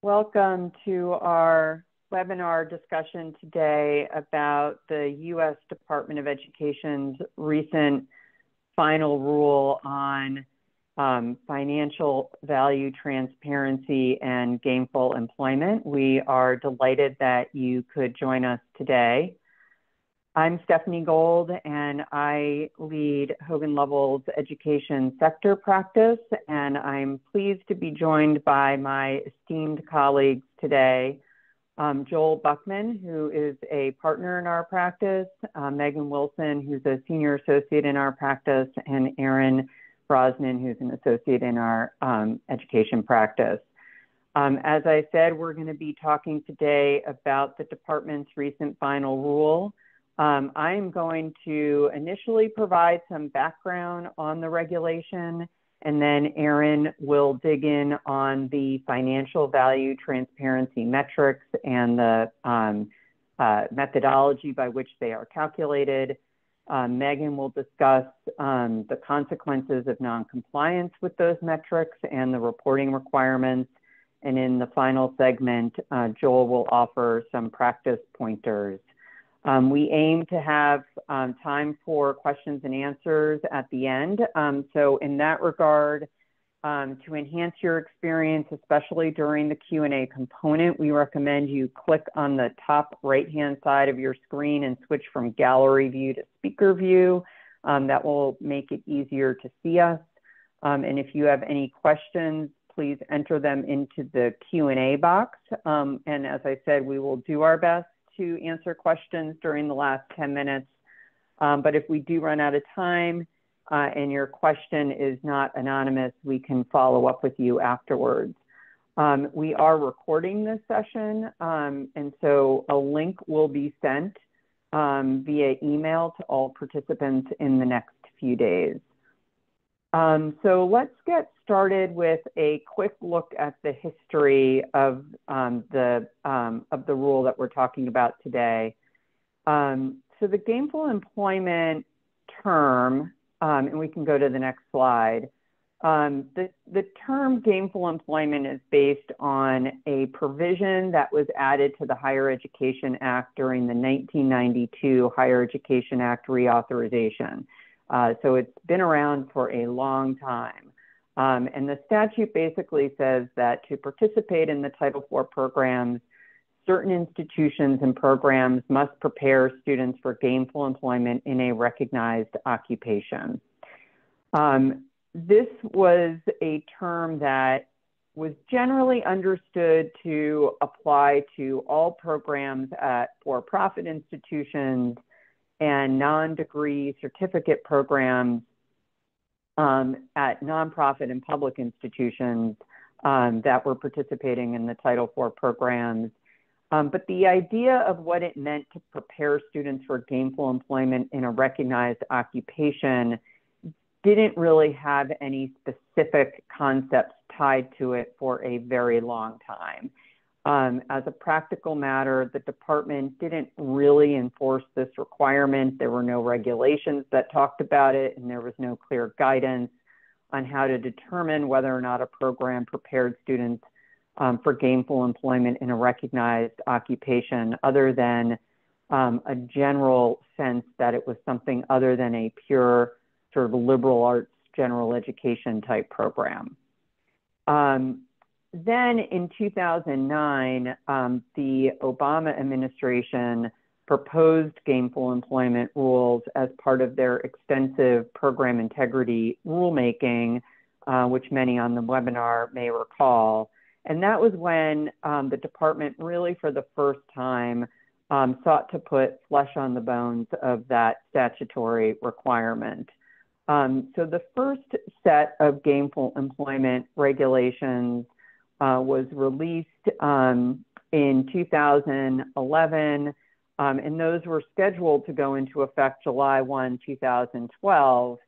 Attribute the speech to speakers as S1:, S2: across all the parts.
S1: Welcome to our webinar discussion today about the U.S. Department of Education's recent final rule on financial value transparency and gainful employment. We are delighted that you could join us today. I'm Stephanie Gold, and I lead Hogan Lovells Education sector practice, and I'm pleased to be joined by my esteemed colleagues today, Joel Buckman, who is a partner in our practice, Megan Wilson, who's a senior associate in our practice, and Erin Brosnan, who's an associate in our education practice. As I said, we're going to be talking today about the department's recent final rule. I'm going to initially provide some background on the regulation, and then Erin will dig in on the financial value transparency metrics and the methodology by which they are calculated. Megan will discuss the consequences of noncompliance with those metrics and the reporting requirements. And in the final segment, Joel will offer some practice pointers. We aim to have time for questions and answers at the end. So in that regard, to enhance your experience, especially during the Q&A component, we recommend you click on the top right-hand side of your screen and switch from gallery view to speaker view. That will make it easier to see us. And if you have any questions, please enter them into the Q&A box. And as I said, we will do our best to answer questions during the last 10 minutes. But if we do run out of time and your question is not anonymous, we can follow up with you afterwards. We are recording this session, and so a link will be sent via email to all participants in the next few days. So let's get started with a quick look at the history of the rule that we're talking about today. So the gainful employment term, and we can go to the next slide. The term gainful employment is based on a provision that was added to the Higher Education Act during the 1992 Higher Education Act reauthorization. So it's been around for a long time. And the statute basically says that to participate in the Title IV programs, certain institutions and programs must prepare students for gainful employment in a recognized occupation. This was a term that was generally understood to apply to all programs at for-profit institutions and non-degree certificate programs at nonprofit and public institutions that were participating in the Title IV programs. But the idea of what it meant to prepare students for gainful employment in a recognized occupation didn't really have any specific concepts tied to it for a very long time. As a practical matter, the department didn't really enforce this requirement. There were no regulations that talked about it, and there was no clear guidance on how to determine whether or not a program prepared students for gainful employment in a recognized occupation, other than a general sense that it was something other than a pure sort of liberal arts general education type program. Then in 2009, the Obama administration proposed gainful employment rules as part of their extensive program integrity rulemaking, which many on the webinar may recall. And that was when the department really for the first time sought to put flesh on the bones of that statutory requirement. So the first set of gainful employment regulations was released in 2011, and those were scheduled to go into effect July 1, 2012.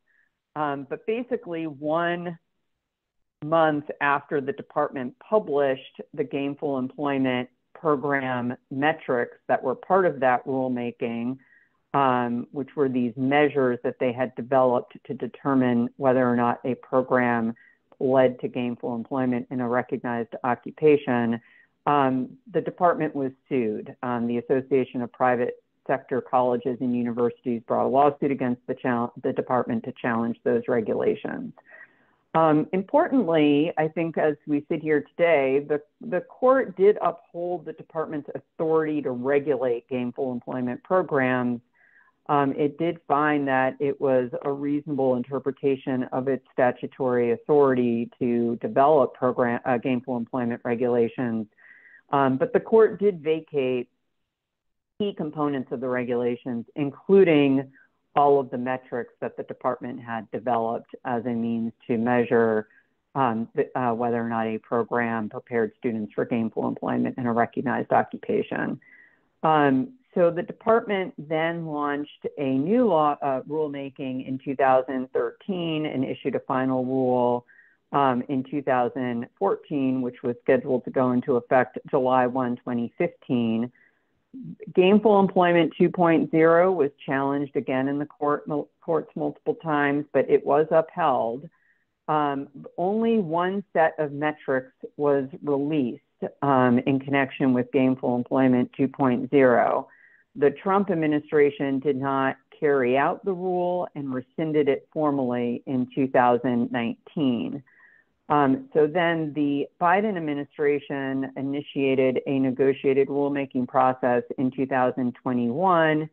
S1: But basically 1 month after the department published the gainful employment program metrics that were part of that rulemaking, which were these measures that they had developed to determine whether or not a program led to gainful employment in a recognized occupation, the department was sued. The Association of Private Sector Colleges and Universities brought a lawsuit against the department to challenge those regulations. Importantly, I think as we sit here today, the court did uphold the department's authority to regulate gainful employment programs. It did find that it was a reasonable interpretation of its statutory authority to develop gainful employment regulations. But the court did vacate key components of the regulations, including all of the metrics that the department had developed as a means to measure whether or not a program prepared students for gainful employment in a recognized occupation. So the department then launched a new rulemaking in 2013 and issued a final rule in 2014, which was scheduled to go into effect July 1, 2015. Gainful Employment 2.0 was challenged again in the courts multiple times, but it was upheld. Only one set of metrics was released in connection with Gainful Employment 2.0. The Trump administration did not carry out the rule and rescinded it formally in 2019. So then the Biden administration initiated a negotiated rulemaking process in 2021,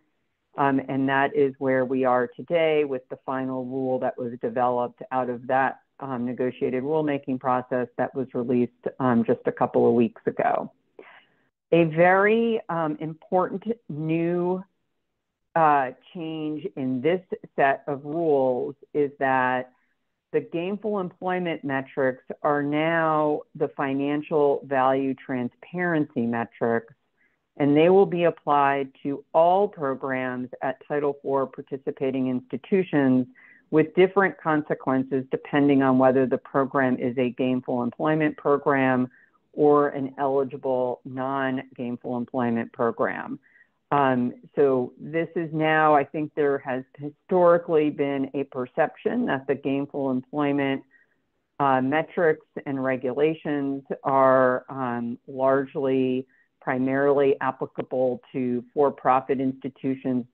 S1: and that is where we are today with the final rule that was developed out of that negotiated rulemaking process that was released just a couple of weeks ago. A very important new change in this set of rules is that the gainful employment metrics are now the financial value transparency metrics, and they will be applied to all programs at Title IV participating institutions with different consequences depending on whether the program is a gainful employment program or an eligible non-gainful employment program. So this is now, I think there has historically been a perception that the gainful employment metrics and regulations are primarily applicable to for-profit institutions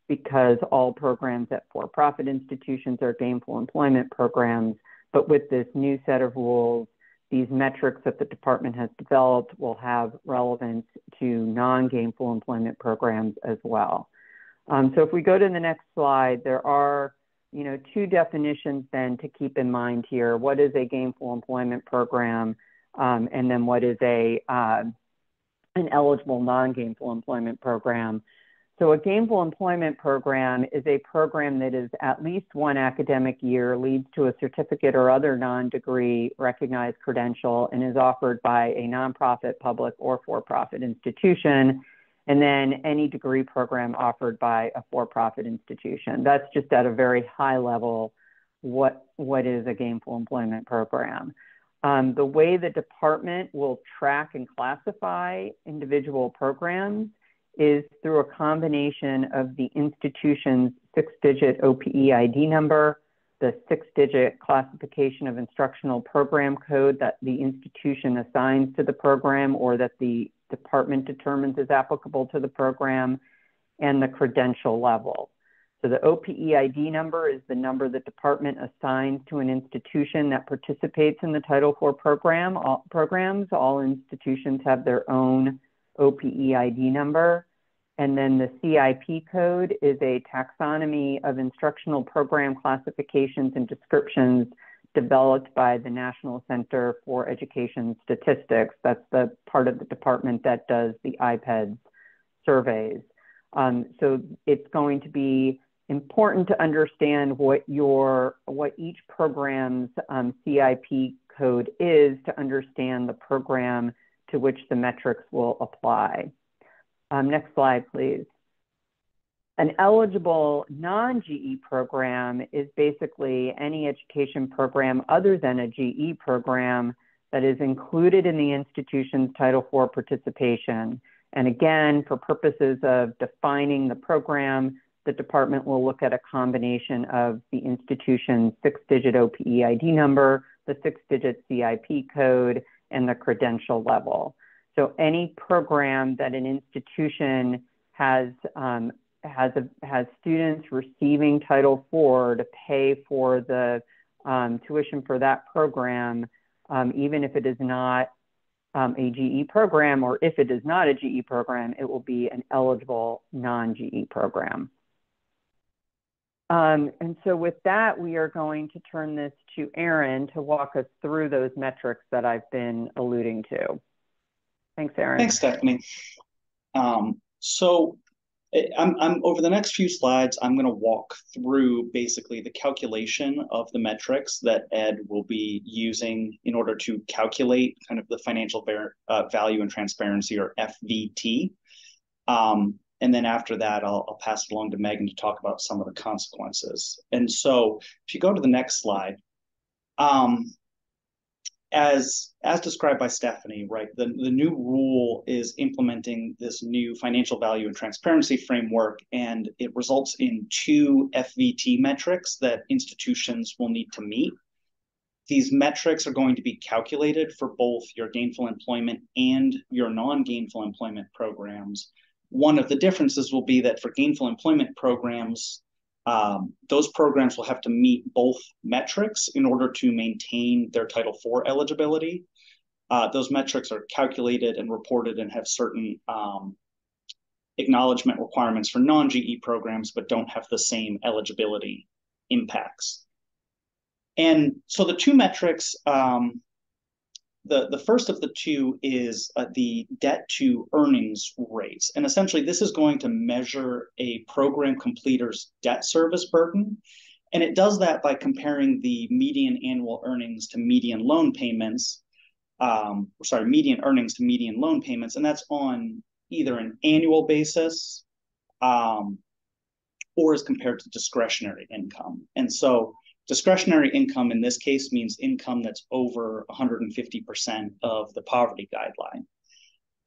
S1: because all programs at for-profit institutions are gainful employment programs. But with this new set of rules, these metrics that the department has developed will have relevance to non-gainful employment programs as well. So if we go to the next slide, there are two definitions then to keep in mind here. What is a gainful employment program? And then what is an eligible non-gainful employment program? So a gainful employment program is a program that is at least one academic year, leads to a certificate or other non-degree recognized credential, and is offered by a nonprofit, public, or for-profit institution, and then any degree program offered by a for-profit institution. That's just at a very high level what is a gainful employment program. The way the department will track and classify individual programs is through a combination of the institution's 6-digit OPE ID number, the 6-digit classification of instructional program code that the institution assigns to the program or that the department determines is applicable to the program, and the credential level. So the OPE ID number is the number the department assigns to an institution that participates in the Title IV programs. All institutions have their own OPE ID number. And then the CIP code is a taxonomy of instructional program classifications and descriptions developed by the National Center for Education Statistics. That's the part of the department that does the IPEDS surveys. So it's going to be important to understand what each program's CIP code is to understand the program to which the metrics will apply. Next slide, please. An eligible non-GE program is basically any education program other than a GE program that is included in the institution's Title IV participation. And again, for purposes of defining the program, the department will look at a combination of the institution's 6-digit OPE ID number, the 6-digit CIP code, and the credential level. So any program that an institution has students receiving Title IV to pay for the tuition for that program, even if it is not a GE program, or if it is not a GE program, it will be an eligible non-GE program. And so with that, we are going to turn this to Aaron to walk us through those metrics that I've been alluding to. Thanks, Aaron.
S2: Thanks, Stephanie. So I'm over the next few slides, I'm going to walk through basically the calculation of the metrics that Ed will be using in order to calculate kind of the financial value and transparency, or FVT. And then after that, I'll pass it along to Megan to talk about some of the consequences. And so if you go to the next slide, as described by Stephanie, right, the new rule is implementing this new financial value and transparency framework, and it results in 2 FVT metrics that institutions will need to meet. These metrics are going to be calculated for both your gainful employment and your non-gainful employment programs. One of the differences will be that for gainful employment programs, those programs will have to meet both metrics in order to maintain their Title IV eligibility. Those metrics are calculated and reported and have certain acknowledgement requirements for non-GE programs, but don't have the same eligibility impacts. And so the 2 metrics, the first of the 2 is the debt to earnings rates. And essentially, this is going to measure a program completer's debt service burden. And it does that by comparing the median annual earnings to median loan payments. Median earnings to median loan payments. And that's on either an annual basis or as compared to discretionary income. And so discretionary income in this case means income that's over 150% of the poverty guideline.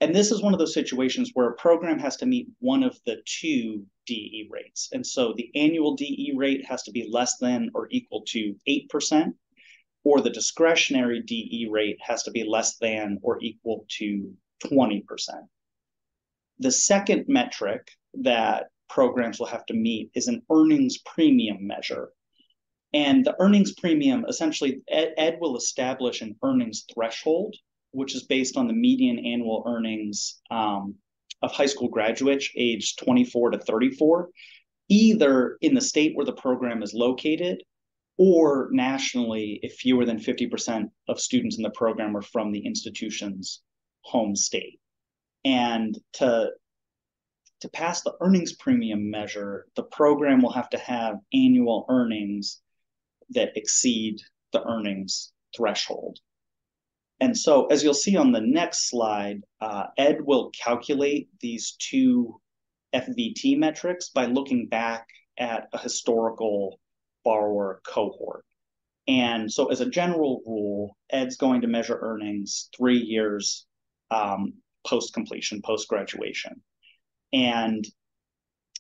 S2: And this is one of those situations where a program has to meet one of the 2 DE rates. And so the annual DE rate has to be less than or equal to 8%, or the discretionary DE rate has to be less than or equal to 20%. The second metric that programs will have to meet is an earnings premium measure. And the earnings premium, essentially, Ed will establish an earnings threshold, which is based on the median annual earnings of high school graduates aged 24 to 34, either in the state where the program is located or nationally if fewer than 50% of students in the program are from the institution's home state. And to pass the earnings premium measure, the program will have to have annual earnings that exceed the earnings threshold. And so as you'll see on the next slide, Ed will calculate these 2 FVT metrics by looking back at a historical borrower cohort. And so as a general rule, Ed's going to measure earnings 3 years post-completion, post-graduation. And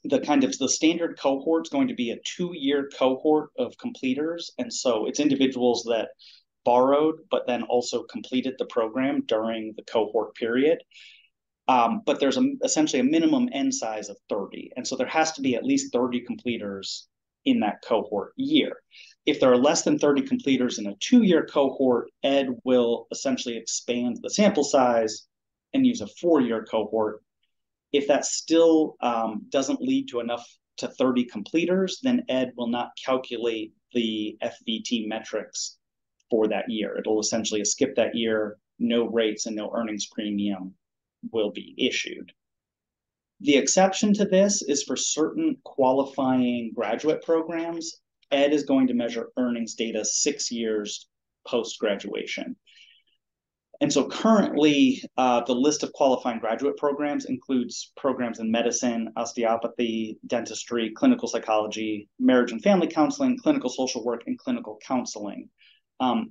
S2: the standard cohort is going to be a 2-year cohort of completers. And so it's individuals that borrowed, but then also completed the program during the cohort period. But there's essentially a minimum N size of 30. And so there has to be at least 30 completers in that cohort year. If there are less than 30 completers in a 2-year cohort, Ed will essentially expand the sample size and use a 4-year cohort. If that still doesn't lead to enough to 30 completers, then Ed will not calculate the FVT metrics for that year. It'll essentially skip that year, no rates and no earnings premium will be issued. The exception to this is for certain qualifying graduate programs. Ed is going to measure earnings data 6 years post-graduation. And so currently, the list of qualifying graduate programs includes programs in medicine, osteopathy, dentistry, clinical psychology, marriage and family counseling, clinical social work, and clinical counseling.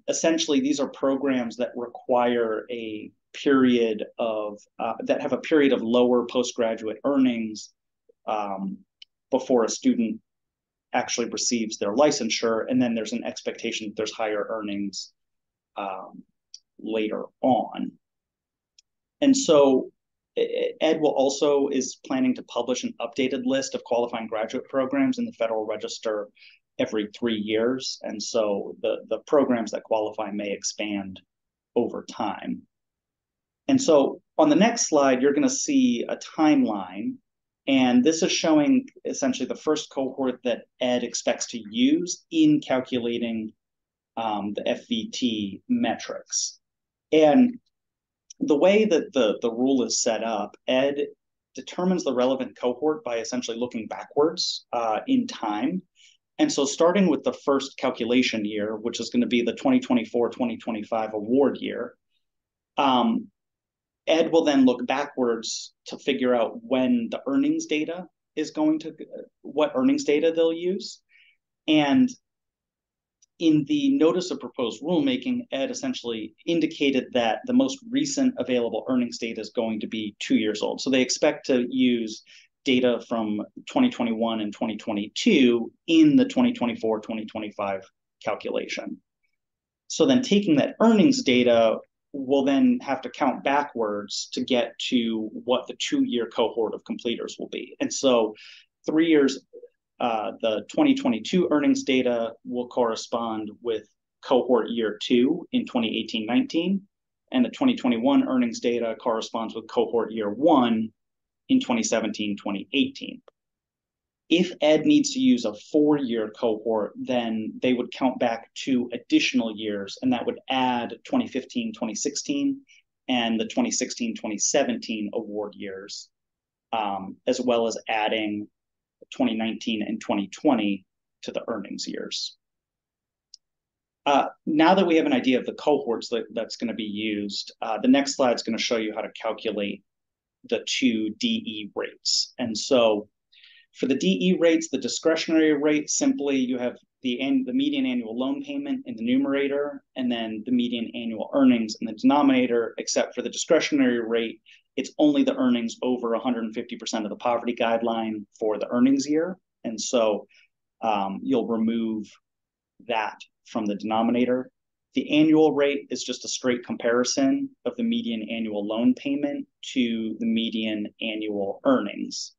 S2: Essentially, these are programs that require a period of, that have a period of lower postgraduate earnings before a student actually receives their licensure. And then there's an expectation that there's higher earnings later on. And so Ed is planning to publish an updated list of qualifying graduate programs in the Federal Register every 3 years. And so the programs that qualify may expand over time. And so on the next slide, you're going to see a timeline. And this is showing essentially the first cohort that Ed expects to use in calculating the FVT metrics. And the way that the rule is set up, Ed determines the relevant cohort by essentially looking backwards in time. And so starting with the first calculation year, which is going to be the 2024-2025 award year, Ed will then look backwards to figure out when the earnings data is going to, what earnings data they'll use. And in the notice of proposed rulemaking, Ed essentially indicated that the most recent available earnings data is going to be 2 years old. So they expect to use data from 2021 and 2022 in the 2024-2025 calculation. So then taking that earnings data, we'll then have to count backwards to get to what the 2-year cohort of completers will be. And so 3 years, the 2022 earnings data will correspond with cohort year 2 in 2018-19, and the 2021 earnings data corresponds with cohort year 1 in 2017-2018. If Ed needs to use a 4-year cohort, then they would count back 2 additional years, and that would add 2015-2016 and the 2016-2017 award years, as well as adding 2019 and 2020 to the earnings years. Now that we have an idea of the cohorts that's going to be used, the next slide is going to show you how to calculate the 2 DE rates. And so for the DE rates, the discretionary rate, simply you have the median annual loan payment in the numerator, and then the median annual earnings in the denominator, except for the discretionary rate, it's only the earnings over 150% of the poverty guideline for the earnings year. And so you'll remove that from the denominator. The annual rate is just a straight comparison of the median annual loan payment to the median annual earnings.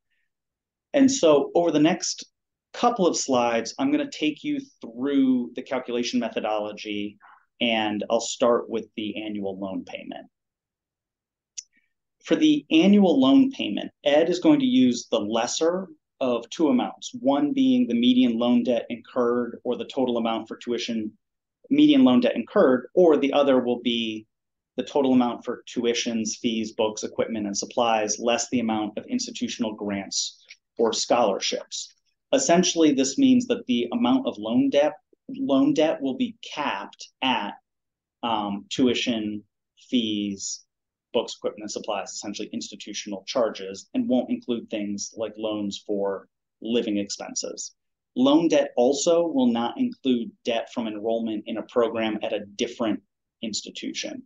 S2: And so over the next couple of slides, I'm going to take you through the calculation methodology, and I'll start with the annual loan payment. For the annual loan payment, Ed is going to use the lesser of 2 amounts, one being the median loan debt incurred or the total amount for tuition, median loan debt incurred, or the other will be the total amount for tuitions, fees, books, equipment, and supplies, less the amount of institutional grants or scholarships. Essentially, this means that the amount of loan debt will be capped at tuition, fees, books, equipment, and supplies, essentially institutional charges, and won't include things like loans for living expenses. Loan debt also will not include debt from enrollment in a program at a different institution.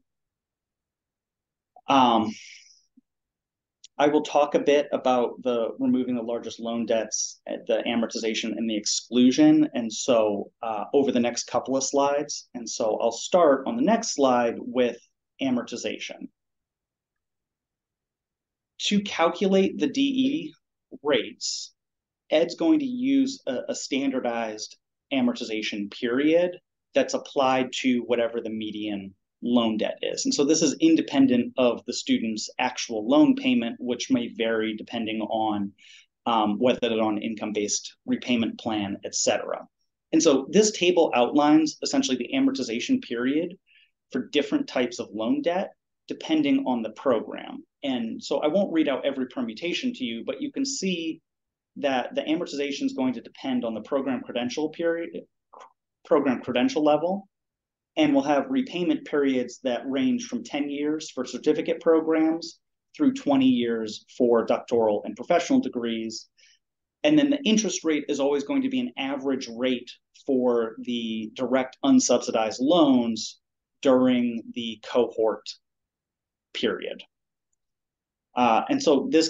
S2: I will talk a bit about the removing the largest loan debts, the amortization, and the exclusion. And so over the next couple of slides. And so I'll start on the next slide with amortization. To calculate the DE rates, Ed's going to use a standardized amortization period that's applied to whatever the median loan debt is. And so this is independent of the student's actual loan payment, which may vary depending on whether they're on an income-based repayment plan, et cetera. And so this table outlines essentially the amortization period for different types of loan debt, depending on the program. And so I won't read out every permutation to you, but you can see that the amortization is going to depend on the program credential level, and we'll have repayment periods that range from 10 years for certificate programs through 20 years for doctoral and professional degrees. And then the interest rate is always going to be an average rate for the direct unsubsidized loans during the cohort period. And so this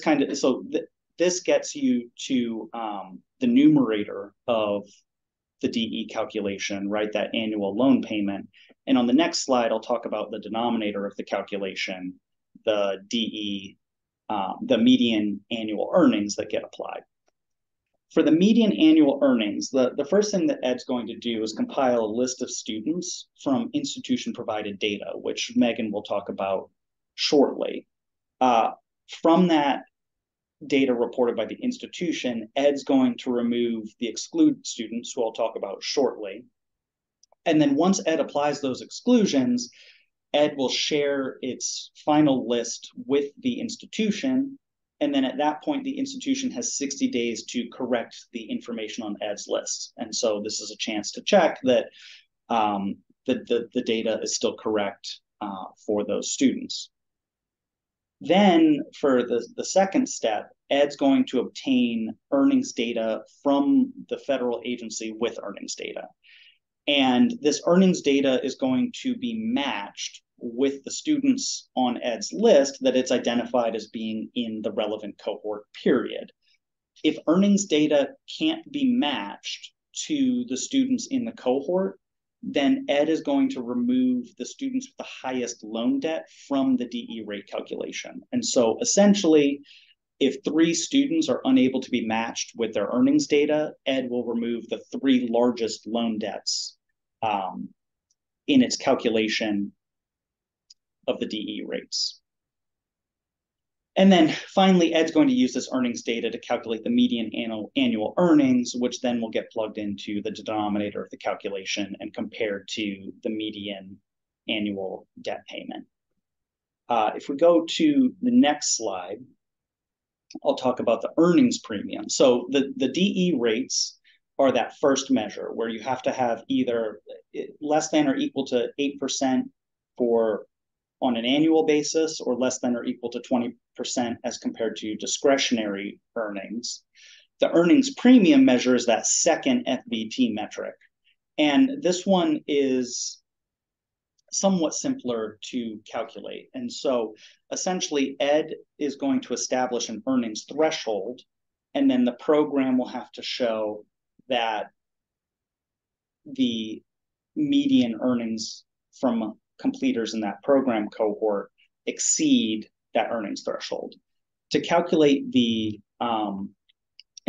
S2: this gets you to the numerator of the DE calculation, right, that annual loan payment. And on the next slide, I'll talk about the denominator of the calculation, the DE, the median annual earnings that get applied. For the median annual earnings, the first thing that Ed's going to do is compile a list of students from institution-provided data, which Megan will talk about shortly. From that data reported by the institution, Ed's going to remove the excluded students, who I'll talk about shortly. And then once Ed applies those exclusions, Ed will share its final list with the institution. And then at that point, the institution has 60 days to correct the information on Ed's list. And so this is a chance to check that the data is still correct for those students. Then for the second step, Ed's going to obtain earnings data from the federal agency with earnings data. And this earnings data is going to be matched with the students on Ed's list that it's identified as being in the relevant cohort period. If earnings data can't be matched to the students in the cohort, then Ed is going to remove the students with the highest loan debt from the DE rate calculation. And so essentially, if 3 students are unable to be matched with their earnings data, Ed will remove the 3 largest loan debts in its calculation of the DE rates. And then finally, Ed's going to use this earnings data to calculate the median annual earnings, which then will get plugged into the denominator of the calculation and compared to the median annual debt payment. If we go to the next slide, I'll talk about the earnings premium. So the DE rates are that first measure where you have to have either less than or equal to 8% on an annual basis, or less than or equal to 20% as compared to discretionary earnings. The earnings premium measures that second FBT metric. And this one is somewhat simpler to calculate. And so essentially, Ed is going to establish an earnings threshold, and then the program will have to show that the median earnings from completers in that program cohort exceed that earnings threshold. To calculate and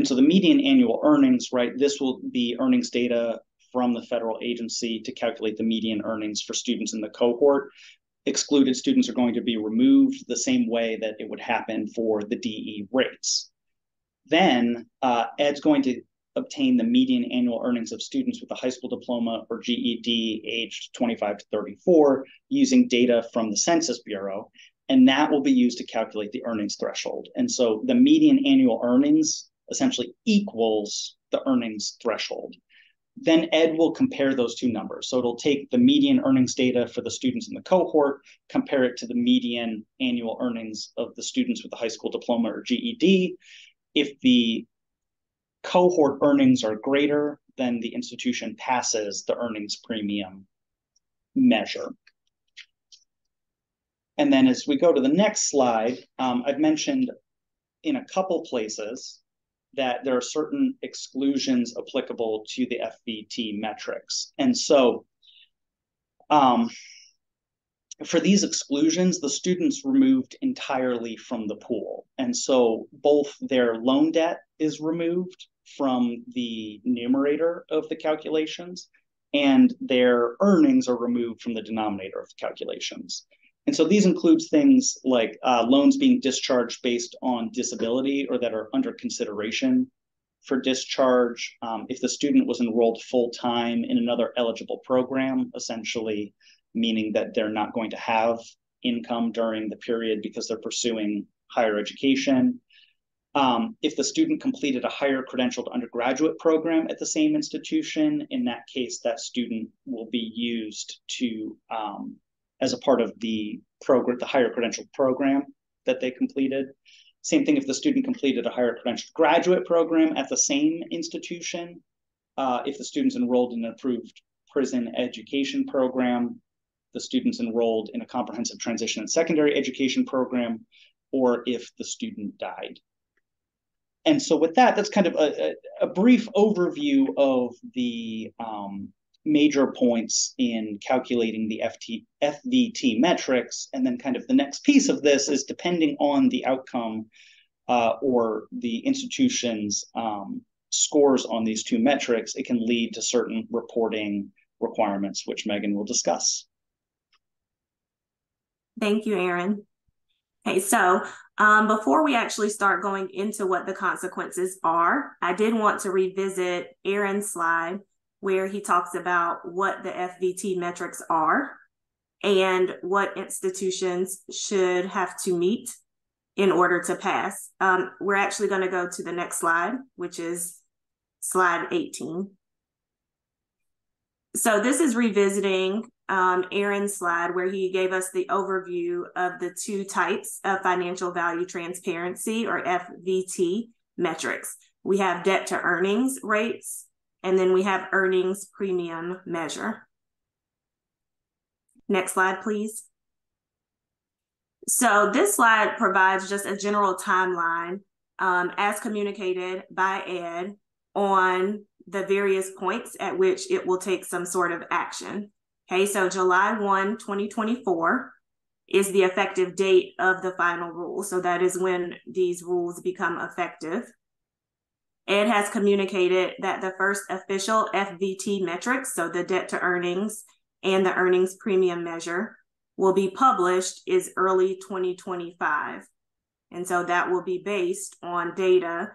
S2: so the median annual earnings, right, this will be earnings data from the federal agency to calculate the median earnings for students in the cohort. Excluded students are going to be removed the same way that it would happen for the DE rates. Then Ed's going to obtain the median annual earnings of students with a high school diploma or GED aged 25 to 34 using data from the Census Bureau, and that will be used to calculate the earnings threshold. And so the median annual earnings essentially equals the earnings threshold. Then Ed will compare those two numbers. So it'll take the median earnings data for the students in the cohort, compare it to the median annual earnings of the students with the high school diploma or GED. If the cohort earnings are greater, then the institution passes the earnings premium measure. And then as we go to the next slide, I've mentioned in a couple places that there are certain exclusions applicable to the FBT metrics. And so for these exclusions, the students removed entirely from the pool. And so both their loan debt is removed from the numerator of the calculations, and their earnings are removed from the denominator of the calculations. And so these includes things like loans being discharged based on disability or that are under consideration for discharge. If the student was enrolled full-time in another eligible program, essentially meaning that they're not going to have income during the period because they're pursuing higher education. If the student completed a higher credentialed undergraduate program at the same institution, in that case, that student will be used to as a part of the program, the higher credentialed program that they completed. Same thing if the student completed a higher credentialed graduate program at the same institution. If the student's enrolled in an approved prison education program, the student's enrolled in a comprehensive transition and secondary education program, or if the student died. And so with that, that's kind of a brief overview of the major points in calculating the FVT metrics. And then kind of the next piece of this is, depending on the outcome or the institution's scores on these two metrics, it can lead to certain reporting requirements, which Megan will discuss.
S3: Thank you, Aaron. Okay, so before we actually start going into what the consequences are, I did want to revisit Aaron's slide where he talks about what the FVT metrics are and what institutions should have to meet in order to pass. We're actually going to go to the next slide, which is slide 18. So this is revisiting Aaron's slide where he gave us the overview of the two types of financial value transparency, or FVT metrics. We have debt to earnings rates, and then we have earnings premium measure. Next slide, please. So this slide provides just a general timeline as communicated by Ed on the various points at which it will take some sort of action. Okay, so July 1, 2024 is the effective date of the final rule. So that is when these rules become effective. Ed has communicated that the first official FVT metrics, so the debt to earnings and the earnings premium measure, will be published is early 2025. And so that will be based on data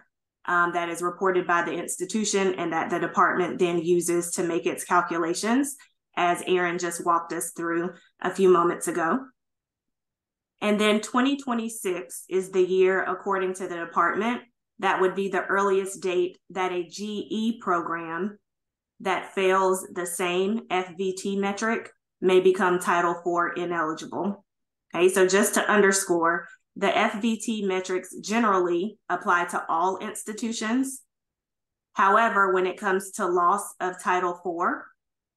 S3: that is reported by the institution and that the department then uses to make its calculations, as Aaron just walked us through a few moments ago. And then 2026 is the year, according to the department, that would be the earliest date that a GE program that fails the same FVT metric may become Title IV ineligible. Okay, so just to underscore, the FVT metrics generally apply to all institutions. However, when it comes to loss of Title IV,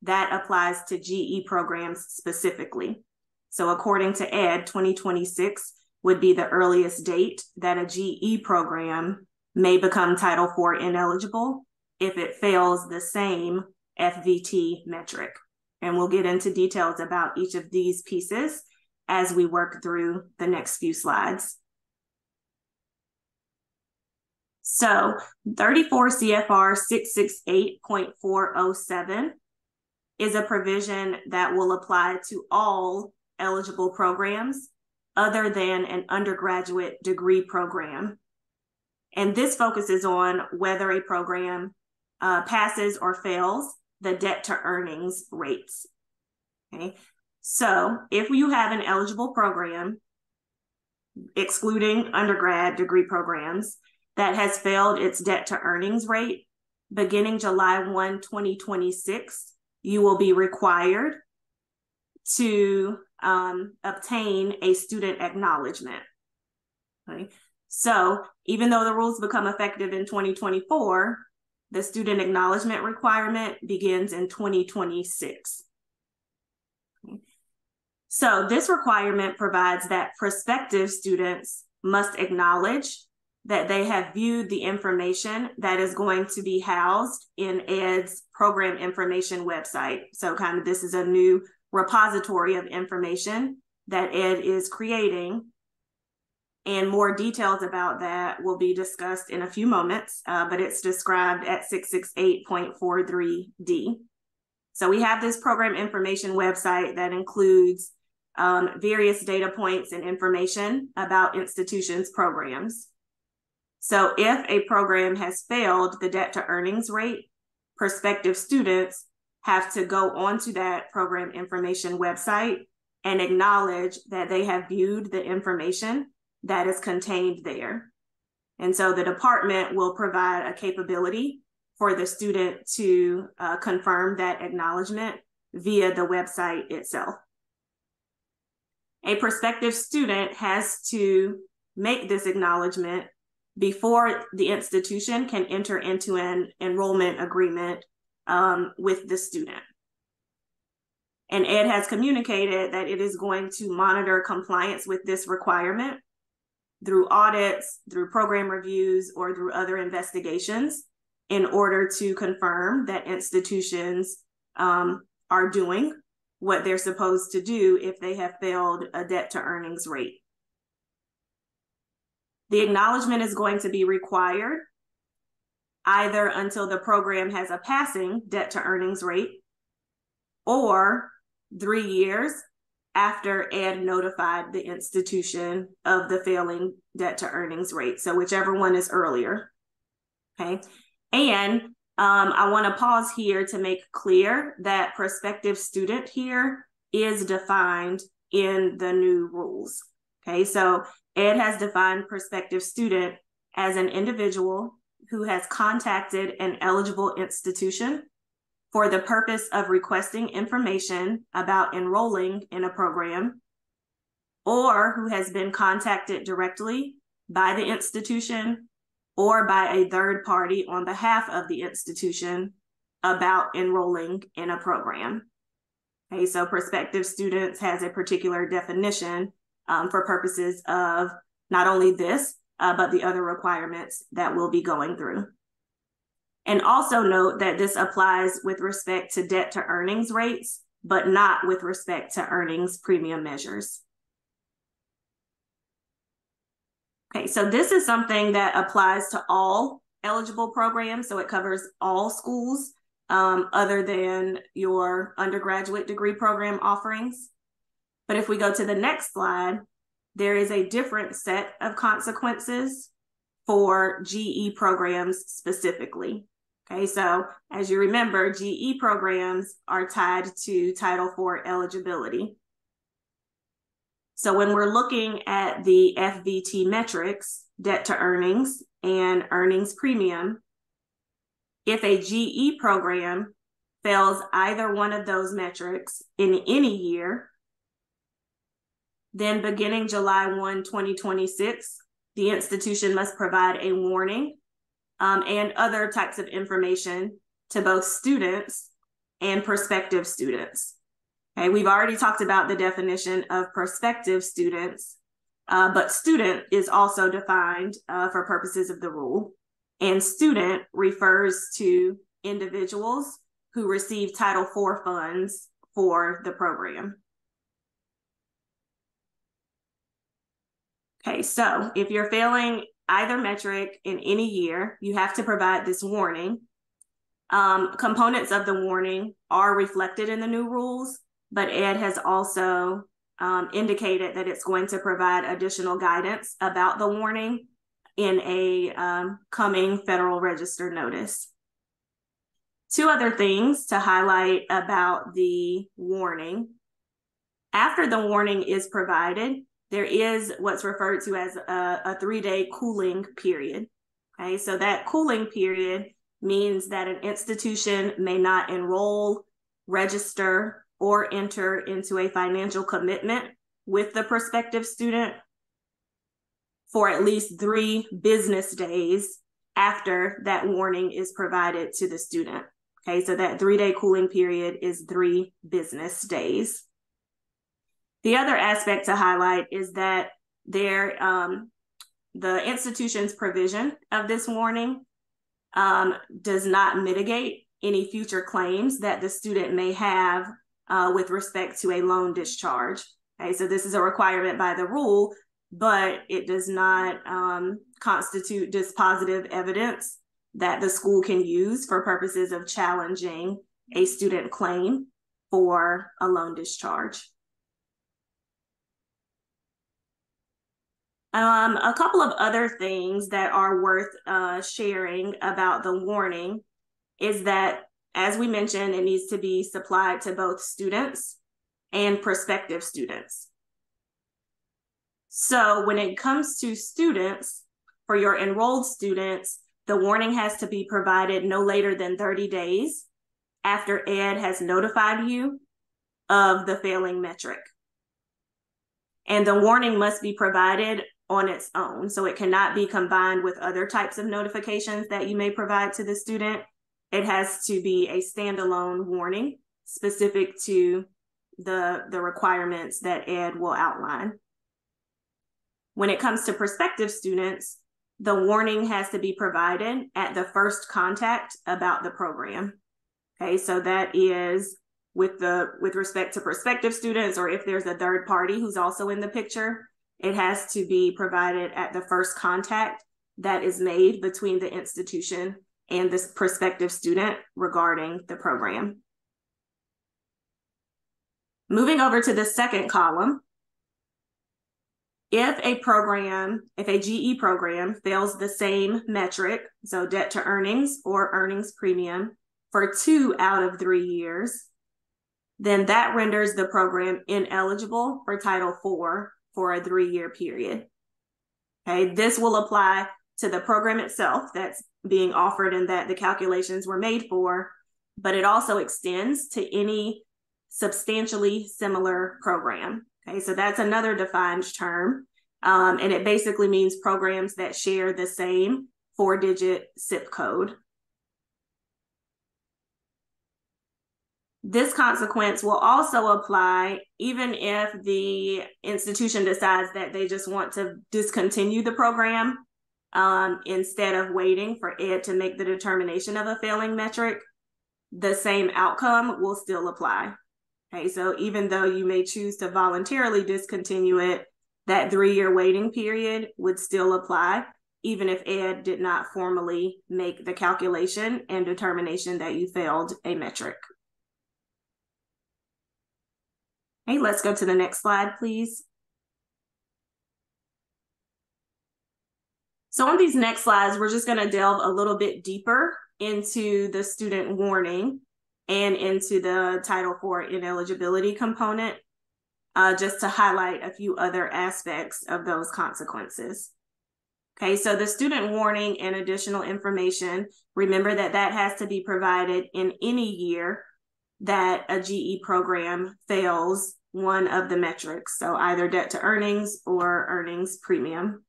S3: that applies to GE programs specifically. So according to Ed, 2026 would be the earliest date that a GE program may become Title IV ineligible if it fails the same FVT metric. And we'll get into details about each of these pieces as we work through the next few slides. So 34 CFR 668.407 is a provision that will apply to all eligible programs other than an undergraduate degree program. And this focuses on whether a program passes or fails the debt to earnings rates. Okay, so if you have an eligible program, excluding undergrad degree programs, that has failed its debt to earnings rate, beginning July 1, 2026, you will be required to obtain a student acknowledgement. Okay, so even though the rules become effective in 2024, the student acknowledgement requirement begins in 2026. Okay. So this requirement provides that prospective students must acknowledge that they have viewed the information that is going to be housed in Ed's program information website. So kind of this is a new repository of information that Ed is creating. And more details about that will be discussed in a few moments, but it's described at 668.43D. So we have this program information website that includes various data points and information about institutions' programs. So if a program has failed the debt to earnings rate, prospective students have to go onto that program information website and acknowledge that they have viewed the information that is contained there. And so the department will provide a capability for the student to confirm that acknowledgement via the website itself. A prospective student has to make this acknowledgement before the institution can enter into an enrollment agreement with the student. And Ed has communicated that it is going to monitor compliance with this requirement through audits, through program reviews, or through other investigations in order to confirm that institutions are doing what they're supposed to do if they have failed a debt to earnings rate. The acknowledgement is going to be required either until the program has a passing debt to earnings rate or 3 years after ED notified the institution of the failing debt to earnings rate. So whichever one is earlier, okay? And I wanna pause here to make clear that prospective student here is defined in the new rules, okay? So ED has defined prospective student as an individual who has contacted an eligible institution for the purpose of requesting information about enrolling in a program, or who has been contacted directly by the institution or by a third party on behalf of the institution about enrolling in a program. Okay, so prospective students has a particular definition for purposes of not only this, but the other requirements that we'll be going through. And also note that this applies with respect to debt to earnings rates, but not with respect to earnings premium measures. Okay, so this is something that applies to all eligible programs. So it covers all schools other than your undergraduate degree program offerings. But if we go to the next slide, there is a different set of consequences for GE programs specifically. Okay, so as you remember, GE programs are tied to Title IV eligibility. So when we're looking at the FVT metrics, debt to earnings and earnings premium, if a GE program fails either one of those metrics in any year, then beginning July 1, 2026, the institution must provide a warning and other types of information to both students and prospective students. Okay, we've already talked about the definition of prospective students, but student is also defined for purposes of the rule. And student refers to individuals who receive Title IV funds for the program. Okay, so if you're failing either metric in any year, you have to provide this warning. Components of the warning are reflected in the new rules, but ED has also indicated that it's going to provide additional guidance about the warning in a coming Federal Register notice. Two other things to highlight about the warning. After the warning is provided, there is what's referred to as a 3-day cooling period. Okay, so that cooling period means that an institution may not enroll, register, or enter into a financial commitment with the prospective student for at least 3 business days after that warning is provided to the student. Okay, so that 3-day cooling period is 3 business days. The other aspect to highlight is that the institution's provision of this warning does not mitigate any future claims that the student may have with respect to a loan discharge. Okay, so this is a requirement by the rule, but it does not constitute dispositive evidence that the school can use for purposes of challenging a student claim for a loan discharge. A couple of other things that are worth sharing about the warning is that, as we mentioned, it needs to be supplied to both students and prospective students. So when it comes to students, for your enrolled students, the warning has to be provided no later than 30 days after ED has notified you of the failing metric. And the warning must be provided on its own. So it cannot be combined with other types of notifications that you may provide to the student. It has to be a standalone warning specific to the requirements that ED will outline. When it comes to prospective students, the warning has to be provided at the first contact about the program. Okay, so that is with respect to prospective students, or if there's a third party who's also in the picture, it has to be provided at the first contact that is made between the institution and this prospective student regarding the program. Moving over to the second column, if a GE program fails the same metric, so debt to earnings or earnings premium, for 2 out of 3 years, then that renders the program ineligible for Title IV for a 3-year period. Okay, this will apply to the program itself that's being offered and that the calculations were made for, but it also extends to any substantially similar program. Okay, so that's another defined term, and it basically means programs that share the same 4-digit zip code. This consequence will also apply even if the institution decides that they just want to discontinue the program instead of waiting for ED to make the determination of a failing metric. The same outcome will still apply. Okay, so even though you may choose to voluntarily discontinue it, that 3-year waiting period would still apply, even if ED did not formally make the calculation and determination that you failed a metric. Okay, let's go to the next slide, please. So on these next slides, we're just going to delve a little bit deeper into the student warning and into the Title IV ineligibility component, just to highlight a few other aspects of those consequences. Okay, so the student warning and additional information, remember that that has to be provided in any year that a GE program fails one of the metrics, so either debt to earnings or earnings premium.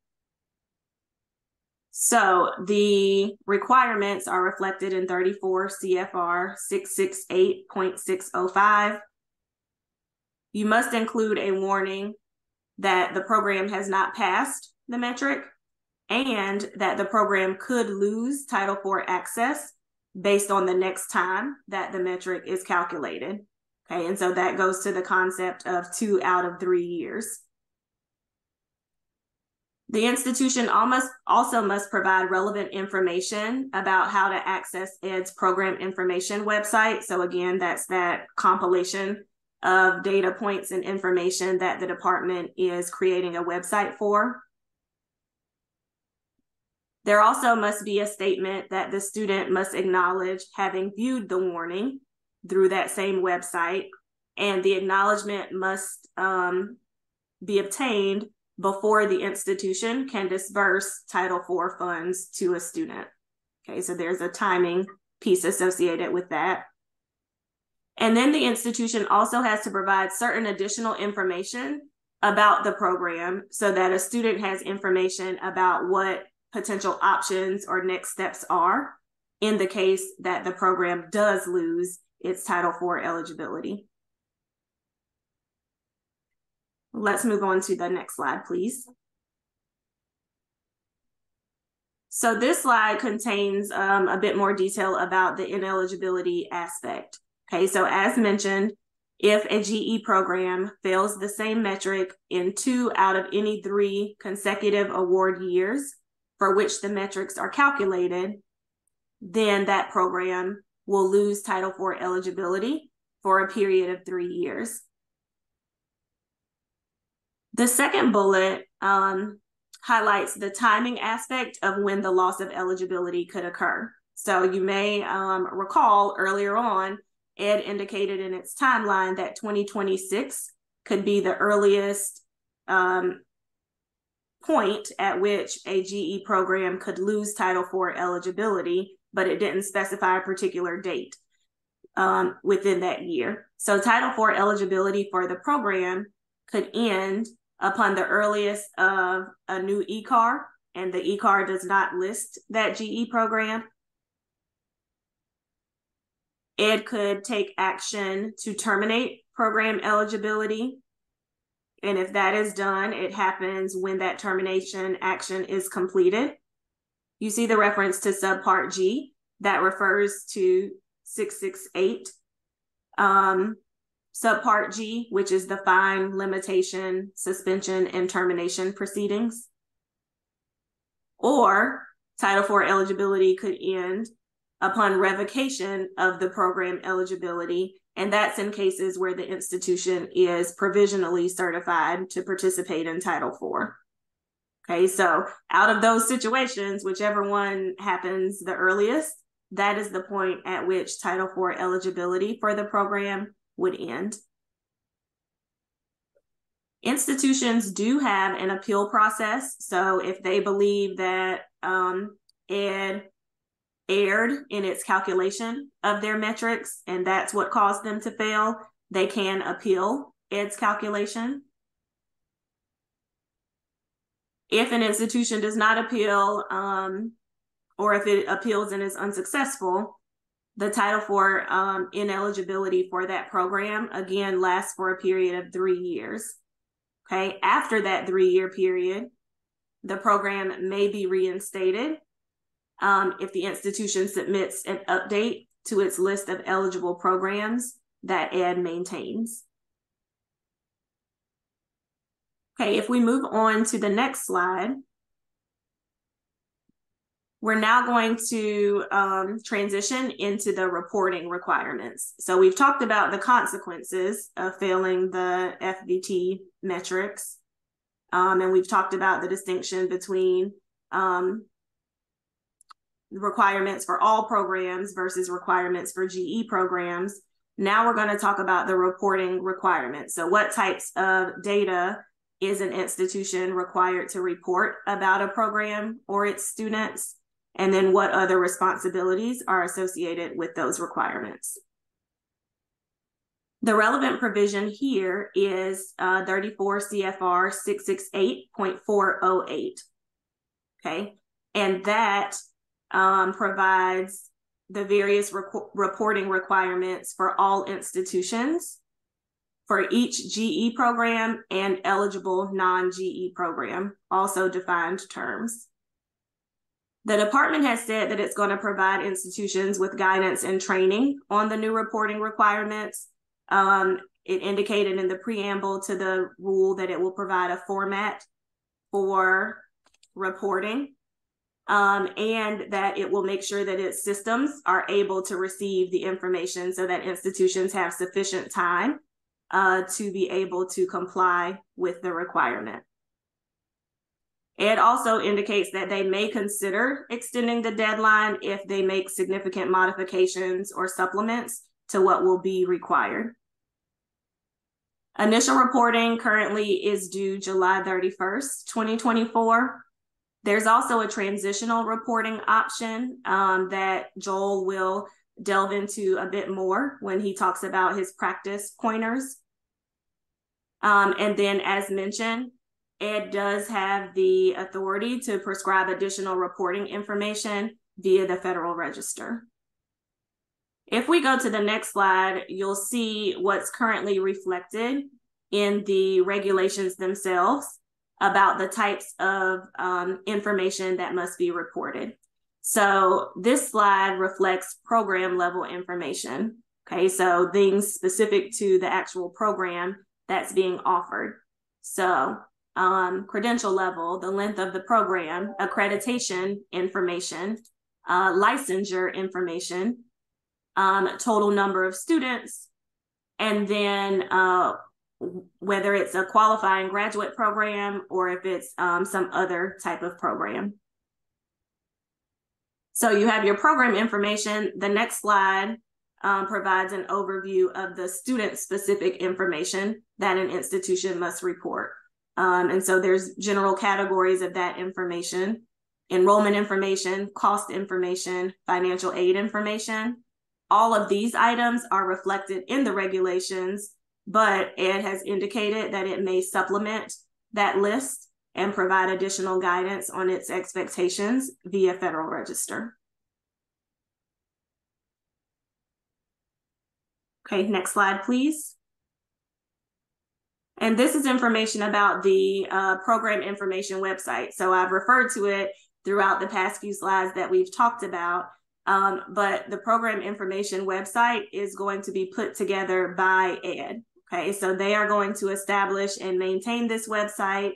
S3: So the requirements are reflected in 34 CFR 668.605. You must include a warning that the program has not passed the metric and that the program could lose Title IV access based on the next time that the metric is calculated. Okay, and so that goes to the concept of 2 out of 3 years. The institution also must provide relevant information about how to access ED's program information website. So again, that's that compilation of data points and information that the department is creating a website for. There also must be a statement that the student must acknowledge having viewed the warning through that same website, and the acknowledgement must be obtained before the institution can disperse Title IV funds to a student. Okay, so there's a timing piece associated with that. And then the institution also has to provide certain additional information about the program so that a student has information about what potential options or next steps are in the case that the program does lose its Title IV eligibility. Let's move on to the next slide, please. So this slide contains a bit more detail about the ineligibility aspect. Okay, so as mentioned, if a GE program fails the same metric in 2 out of any 3 consecutive award years for which the metrics are calculated, then that program will lose Title IV eligibility for a period of 3 years. The second bullet highlights the timing aspect of when the loss of eligibility could occur. So you may recall earlier on, ED indicated in its timeline that 2026 could be the earliest point at which a GE program could lose Title IV eligibility, but it didn't specify a particular date within that year. So Title IV eligibility for the program could end upon the earliest of a new ECAR, and the ECAR does not list that GE program. ED could take action to terminate program eligibility And if that is done, it happens when that termination action is completed. You see the reference to subpart G that refers to 668. Subpart G, which is the fine, limitation, suspension, and termination proceedings. Or Title IV eligibility could end upon revocation of the program eligibility, and that's in cases where the institution is provisionally certified to participate in Title IV. Okay, so out of those situations, whichever one happens the earliest, that is the point at which Title IV eligibility for the program would end. Institutions do have an appeal process. So if they believe that ED erred in its calculation of their metrics and that's what caused them to fail, they can appeal ED's calculation. If an institution does not appeal, or if it appeals and is unsuccessful, the Title IV ineligibility for that program, again, lasts for a period of 3 years. Okay, after that 3-year period, the program may be reinstated if the institution submits an update to its list of eligible programs that ED maintains. Okay, if we move on to the next slide, we're now going to transition into the reporting requirements. So we've talked about the consequences of failing the FBT metrics, and we've talked about the distinction between requirements for all programs versus requirements for GE programs. Now we're going to talk about the reporting requirements. So what types of data is an institution required to report about a program or its students? And then what other responsibilities are associated with those requirements? The relevant provision here is 34 CFR 668.408. Okay, and that provides the various reporting requirements for all institutions for each GE program and eligible non-GE program, also defined terms. The department has said that it's going to provide institutions with guidance and training on the new reporting requirements. It indicated in the preamble to the rule that it will provide a format for reporting, and that it will make sure that its systems are able to receive the information so that institutions have sufficient time to be able to comply with the requirement. It also indicates that they may consider extending the deadline if they make significant modifications or supplements to what will be required. Initial reporting currently is due July 31st, 2024. There's also a transitional reporting option that Joel will delve into a bit more when he talks about his practice pointers. And then, as mentioned, ED does have the authority to prescribe additional reporting information via the Federal Register. If we go to the next slide, you'll see what's currently reflected in the regulations themselves about the types of information that must be reported. So this slide reflects program level information. Okay, so things specific to the actual program that's being offered. So credential level, the length of the program, accreditation information, licensure information, total number of students, and then whether it's a qualifying graduate program or if it's some other type of program. So you have your program information. The next slide provides an overview of the student-specific information that an institution must report. And so there's general categories of that information: enrollment information, cost information, financial aid information. All of these items are reflected in the regulations, but ED has indicated that it may supplement that list and provide additional guidance on its expectations via Federal Register. Okay, next slide, please. And this is information about the program information website. So I've referred to it throughout the past few slides that we've talked about. But the program information website is going to be put together by ED. Okay, so they are going to establish and maintain this website.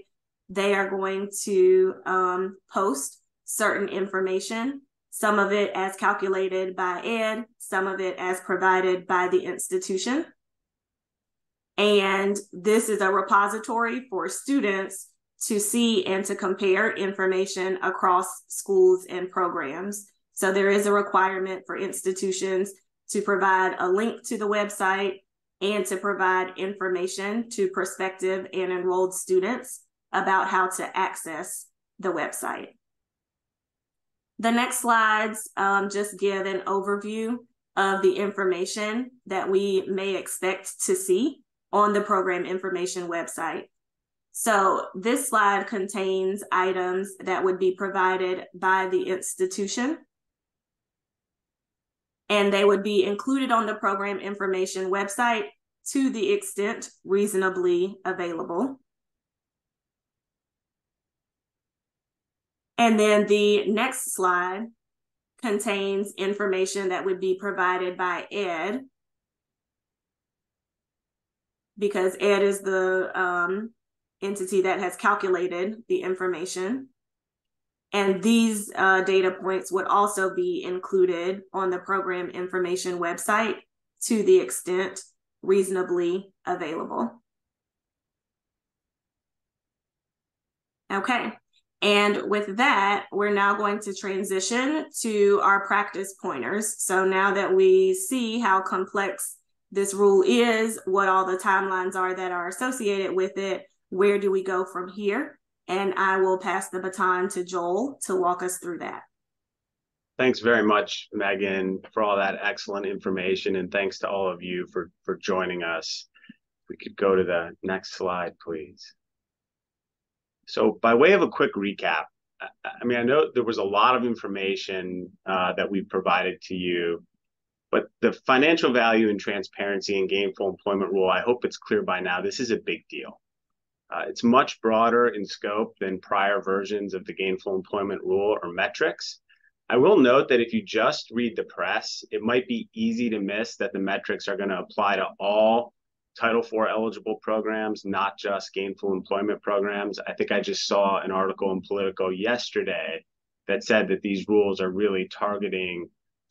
S3: They are going to post certain information, some of it as calculated by ED, some of it as provided by the institution. And this is a repository for students to see and to compare information across schools and programs. So there is a requirement for institutions to provide a link to the website and to provide information to prospective and enrolled students about how to access the website. The next slides just give an overview of the information that we may expect to see on the program information website. So this slide contains items that would be provided by the institution, and they would be included on the program information website to the extent reasonably available. And then the next slide contains information that would be provided by ED, because ED is the entity that has calculated the information. And these data points would also be included on the program information website to the extent reasonably available. Okay, and with that, we're now going to transition to our practice pointers. So now that we see how complex this rule is, what all the timelines are that are associated with it, where do we go from here? And I will pass the baton to Joel to walk us through that.
S4: Thanks very much, Megan, for all that excellent information. And thanks to all of you for joining us. If we could go to the next slide, please. So by way of a quick recap, I mean, I know there was a lot of information that we provided to you, but the financial value and transparency and gainful employment rule, I hope it's clear by now, this is a big deal. It's much broader in scope than prior versions of the gainful employment rule or metrics. I will note that if you just read the press, it might be easy to miss that the metrics are going to apply to all Title IV eligible programs, not just gainful employment programs. I think I just saw an article in Politico yesterday that said that these rules are really targeting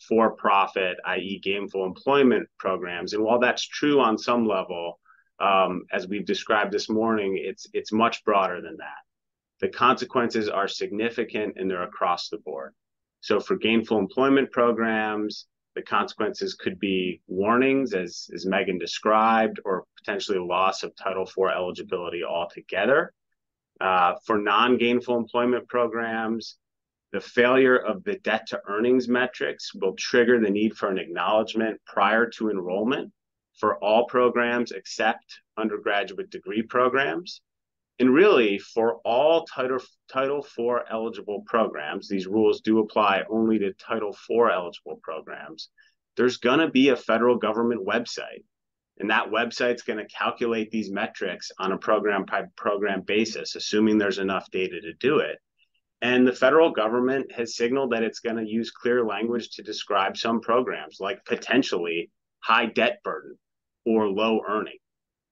S4: for-profit, i.e. gainful employment programs. And while that's true on some level, as we've described this morning, it's much broader than that. The consequences are significant and they're across the board. So for gainful employment programs, the consequences could be warnings, as Megan described, or potentially loss of Title IV eligibility altogether. For non-gainful employment programs, the failure of the debt to earnings metrics will trigger the need for an acknowledgement prior to enrollment for all programs except undergraduate degree programs. And really, for all Title IV eligible programs, these rules do apply only to Title IV eligible programs, there's going to be a federal government website. And that website's going to calculate these metrics on a program-by-program basis, assuming there's enough data to do it. And the federal government has signaled that it's going to use clear language to describe some programs, like potentially high debt burden or low earning.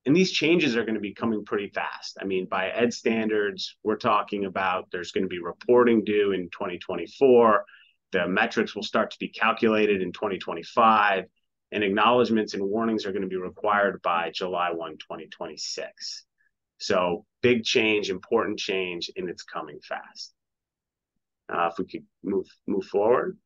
S4: And these changes are going to be coming pretty fast. I mean, by ED standards, we're talking about there's going to be reporting due in 2024. The metrics will start to be calculated in 2025. And acknowledgements and warnings are going to be required by July 1, 2026. So big change, important change, and it's coming fast. If we could move forward.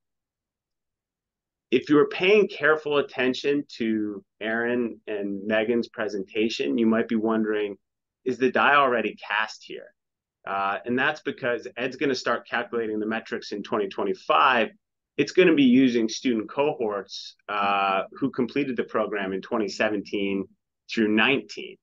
S4: If you were paying careful attention to Erin and Megan's presentation, you might be wondering, is the die already cast here? And that's because ED's going to start calculating the metrics in 2025. It's going to be using student cohorts who completed the program in 2017 through 19.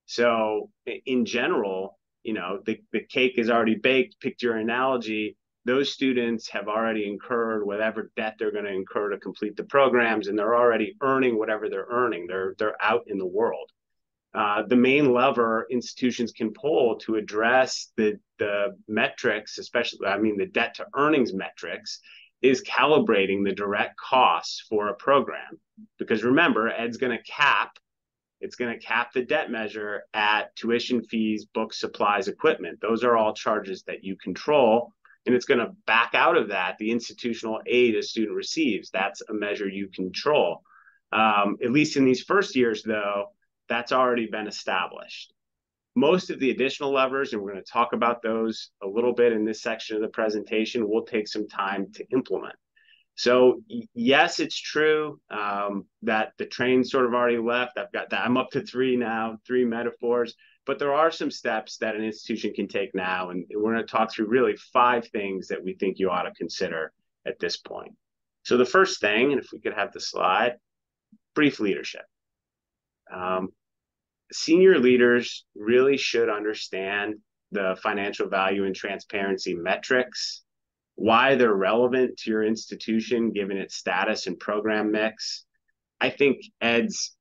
S4: So in general, you know, the cake is already baked. Pick your analogy. Those students have already incurred whatever debt they're going to incur to complete the programs, and they're already earning whatever they're earning. They're out in the world. the main lever institutions can pull to address the metrics, especially, the debt to earnings metrics, is calibrating the direct costs for a program. Because remember, Ed's going to cap the debt measure at tuition fees, books, supplies, equipment. Those are all charges that you control. And it's going to back out of that the institutional aid a student receives. That's a measure you control. At least in these first years, though, that's already been established. Most of the additional levers, and we're going to talk about those a little bit in this section of the presentation, will take some time to implement. So yes, it's true that the train sort of already left. I've got that. I'm up to 3 now, 3 metaphors, but there are some steps that an institution can take now. And we're going to talk through really 5 things that we think you ought to consider at this point. So the first thing, and if we could have the slide, brief leadership. Senior leaders really should understand the financial value and transparency metrics, why they're relevant to your institution given its status and program mix. I think Ed's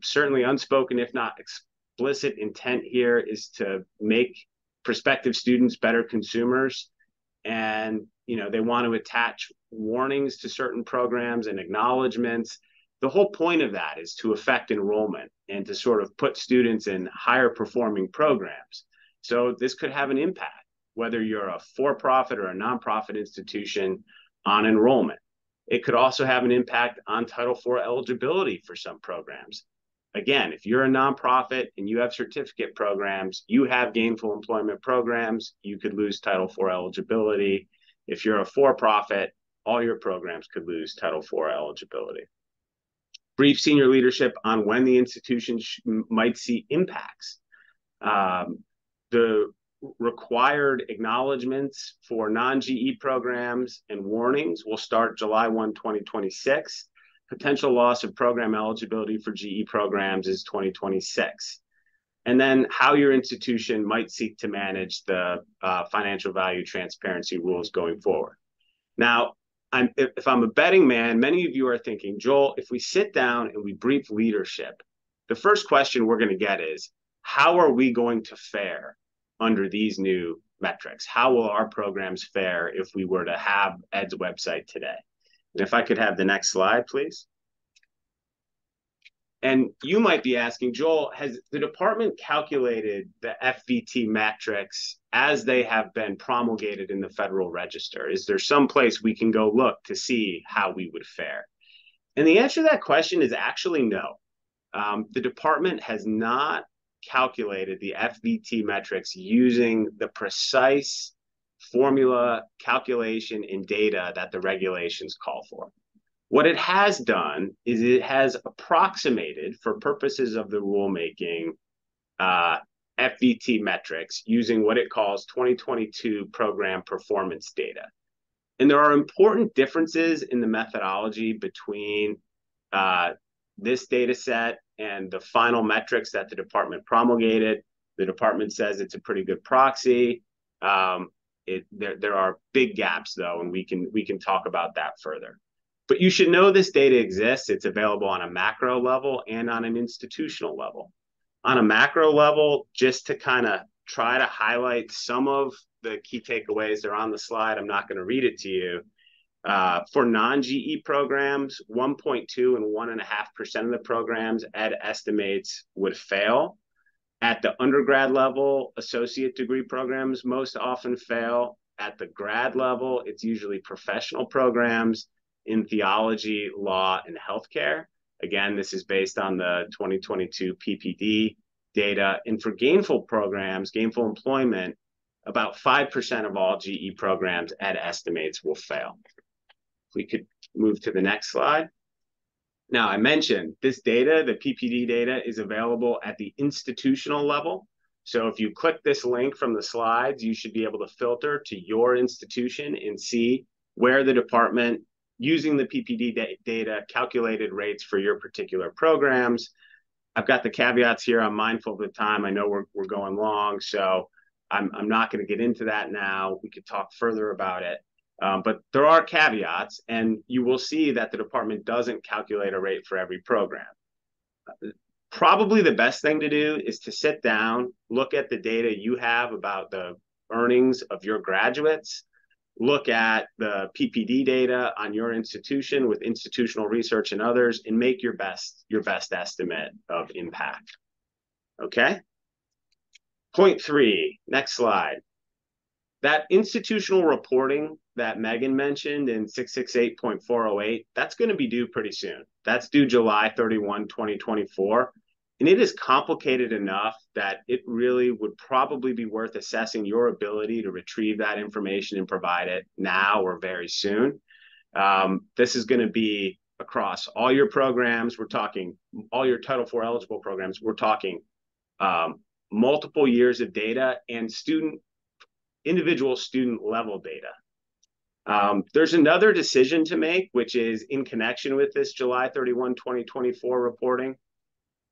S4: certainly unspoken, if not explicit intent here, is to make prospective students better consumers. And, they want to attach warnings to certain programs and acknowledgments. The whole point of that is to affect enrollment and to sort of put students in higher performing programs. So this could have an impact, whether you're a for-profit or a nonprofit institution, on enrollment. It could also have an impact on Title IV eligibility for some programs. Again, if you're a nonprofit and you have certificate programs, you have gainful employment programs, you could lose Title IV eligibility. If you're a for-profit, all your programs could lose Title IV eligibility. Brief senior leadership on when the institution might see impacts. The required acknowledgments for non-GE programs and warnings will start July 1, 2026. Potential loss of program eligibility for GE programs is 2026. And then how your institution might seek to manage the financial value transparency rules going forward. Now, if I'm a betting man, many of you are thinking, Joel, if we sit down and we brief leadership, the first question we're going to get is, how are we going to fare under these new metrics? How will our programs fare if we were to have Ed's website today? And if I could have the next slide, please. And you might be asking, Joel, has the department calculated the FVT metrics as they have been promulgated in the Federal Register? Is there some place we can go look to see how we would fare? And the answer to that question is actually no. The department has not calculated the FVT metrics using the precise formula, calculation, and data that the regulations call for. What it has done is it has approximated, for purposes of the rulemaking, FVT metrics using what it calls 2022 program performance data. And there are important differences in the methodology between this data set and the final metrics that the department promulgated. The department says it's a pretty good proxy. There are big gaps, though, and we can talk about that further. But you should know this data exists. It's available on a macro level and on an institutional level. On a macro level, just to kind of try to highlight some of the key takeaways, they're on the slide. I'm not going to read it to you. For non-GE programs, 1.2 and 1.5% of the programs Ed estimates would fail. At the undergrad level, associate degree programs most often fail. At the grad level, it's usually professional programs in theology, law, and healthcare. Again, this is based on the 2022 PPD data. And for gainful programs, gainful employment, about 5% of all GE programs Ed estimates will fail. If we could move to the next slide. Now, I mentioned this data, the PPD data, is available at the institutional level. So if you click this link from the slides, you should be able to filter to your institution and see where the department, using the PPD data, calculated rates for your particular programs. I've got the caveats here. I'm mindful of the time. I know we're going long, so I'm not going to get into that now. We could talk further about it. But there are caveats, and you will see that the department doesn't calculate a rate for every program. probably the best thing to do is to sit down, look at the data you have about the earnings of your graduates, look at the PPD data on your institution with institutional research and others, and make your best estimate of impact. Okay? Point 3, next slide. That institutional reporting that Megan mentioned in 668.408, that's going to be due pretty soon. That's due July 31, 2024. And it is complicated enough that it really would probably be worth assessing your ability to retrieve that information and provide it now or very soon. This is going to be across all your programs. We're talking all your Title IV eligible programs. We're talking multiple years of data and individual student level data. There's another decision to make, which is in connection with this July 31, 2024 reporting.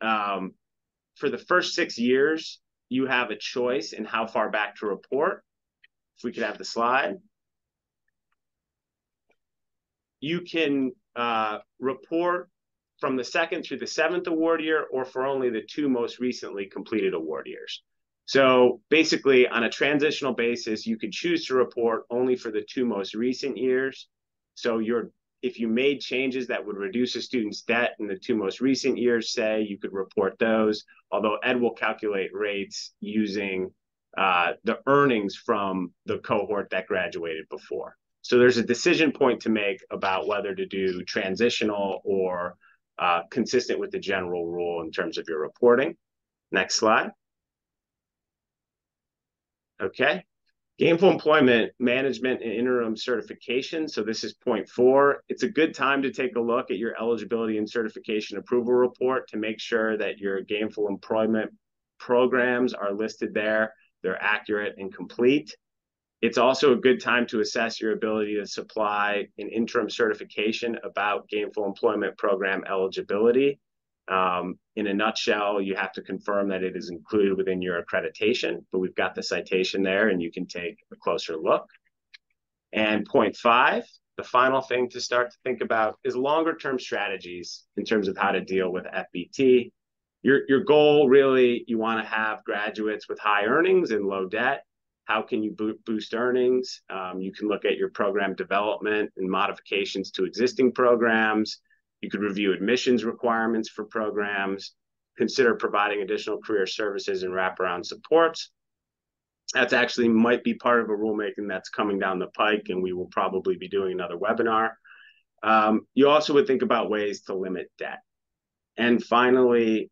S4: For the first 6 years, you have a choice in how far back to report. If we could have the slide. You can report from the 2nd through the 7th award year, or for only the 2 most recently completed award years. So basically, on a transitional basis, you could choose to report only for the 2 most recent years. So if you made changes that would reduce a student's debt in the 2 most recent years, say, you could report those, although Ed will calculate rates using the earnings from the cohort that graduated before. So there's a decision point to make about whether to do transitional or consistent with the general rule in terms of your reporting. Next slide. Okay. Gainful Employment Management and Interim Certification. So this is point 4. It's a good time to take a look at your eligibility and certification approval report to make sure that your gainful employment programs are listed there. They're accurate and complete. It's also a good time to assess your ability to supply an interim certification about gainful employment program eligibility. In a nutshell, you have to confirm that it is included within your accreditation, but we've got the citation there and you can take a closer look. And point 5, the final thing to start to think about is longer term strategies in terms of how to deal with FBT. Your goal really, you want to have graduates with high earnings and low debt. How can you boost earnings? You can look at your program development and modifications to existing programs. You could review admissions requirements for programs, consider providing additional career services and wraparound supports. That's actually might be part of a rulemaking that's coming down the pike, and we will probably be doing another webinar. You also would think about ways to limit debt. And finally,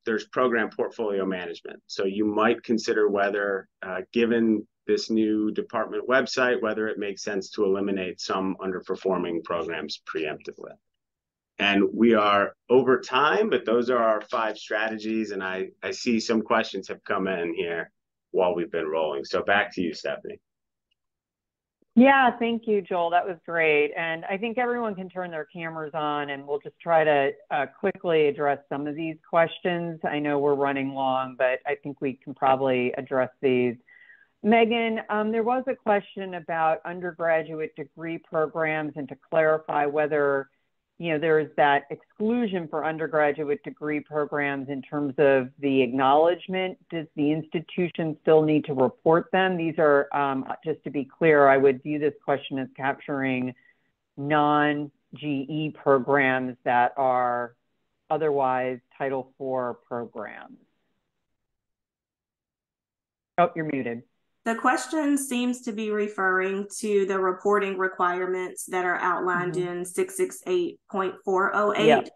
S4: there's program portfolio management. So you might consider whether, given this new department website, whether it makes sense to eliminate some underperforming programs preemptively. And we are over time, but those are our 5 strategies. And I see some questions have come in here while we've been rolling. So back to you, Stephanie.
S1: Yeah, thank you, Joel. That was great. And I think everyone can turn their cameras on and we'll just try to quickly address some of these questions. I know we're running long, but I think we can probably address these. Megan, there was a question about undergraduate degree programs and to clarify whether there's that exclusion for undergraduate degree programs in terms of the acknowledgement. Does the institution still need to report them? These are, just to be clear, I would view this question as capturing non-GE programs that are otherwise Title IV programs. Oh, you're muted.
S3: The question seems to be referring to the reporting requirements that are outlined in 668.408. Yep.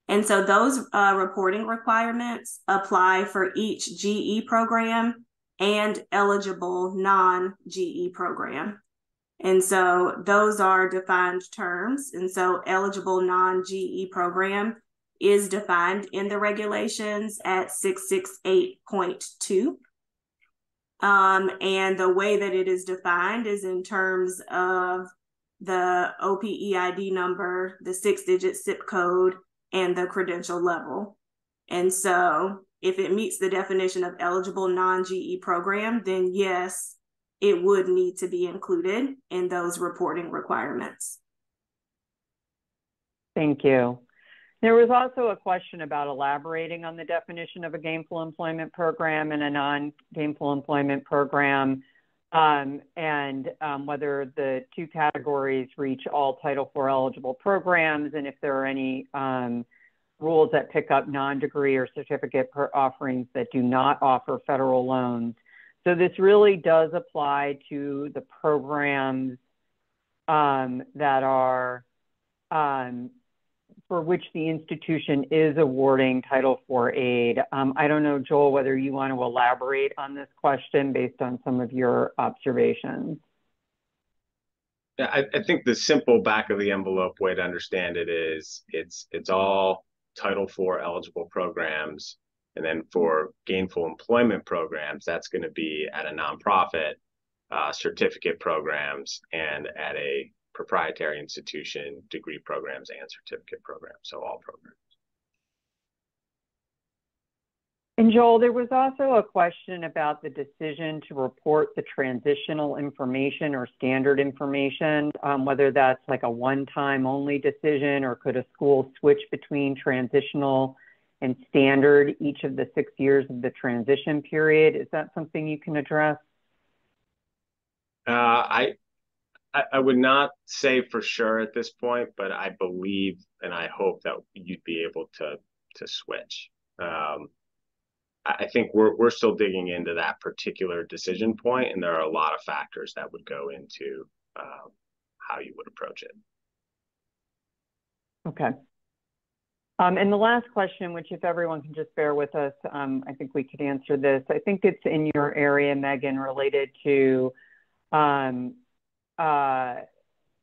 S3: And so those reporting requirements apply for each GE program and eligible non-GE program. And so those are defined terms. And so eligible non-GE program is defined in the regulations at 668.2. And the way that it is defined is in terms of the OPEID number, the 6-digit zip code, and the credential level. And so if it meets the definition of eligible non-GE program, then yes, it would need to be included in those reporting requirements.
S1: Thank you. There was also a question about elaborating on the definition of a gainful employment program and a non-gainful employment program, and whether the two categories reach all Title IV eligible programs, and if there are any rules that pick up non-degree or certificate offerings that do not offer federal loans. So this really does apply to the programs that are for which the institution is awarding Title IV aid. I don't know, Joel, whether you want to elaborate on this question based on some of your observations.
S4: Yeah, I think the simple back of the envelope way to understand it is it's all Title IV eligible programs. And then for gainful employment programs, that's going to be at a nonprofit, certificate programs, and at a proprietary institution, degree programs and certificate programs, so all programs.
S1: And Joel, there was also a question about the decision to report the transitional information or standard information, whether that's like a one-time only decision, or could a school switch between transitional and standard each of the 6 years of the transition period? Is that something you can address?
S4: I would not say for sure at this point, but I believe and I hope that you'd be able to switch. I think we're still digging into that particular decision point, and there are a lot of factors that would go into how you would approach it.
S1: Okay. And the last question, which if everyone can just bear with us, I think we could answer this. I think it's in your area, Megan, related to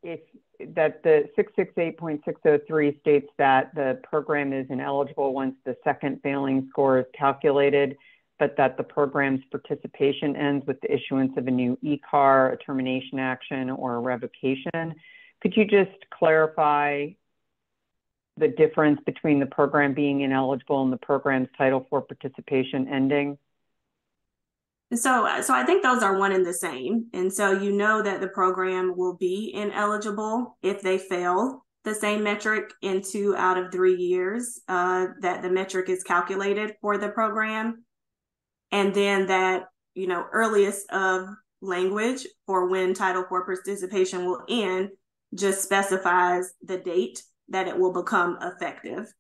S1: if that the 668.603 states that the program is ineligible once the second failing score is calculated, but that the program's participation ends with the issuance of a new e-car, a termination action, or a revocation. Could you just clarify the difference between the program being ineligible and the program's Title IV participation ending?
S3: So I think those are one and the same. And so you know that the program will be ineligible if they fail the same metric in 2 out of 3 years that the metric is calculated for the program. And then that, earliest of language for when Title IV participation will end just specifies the date that it will become effective.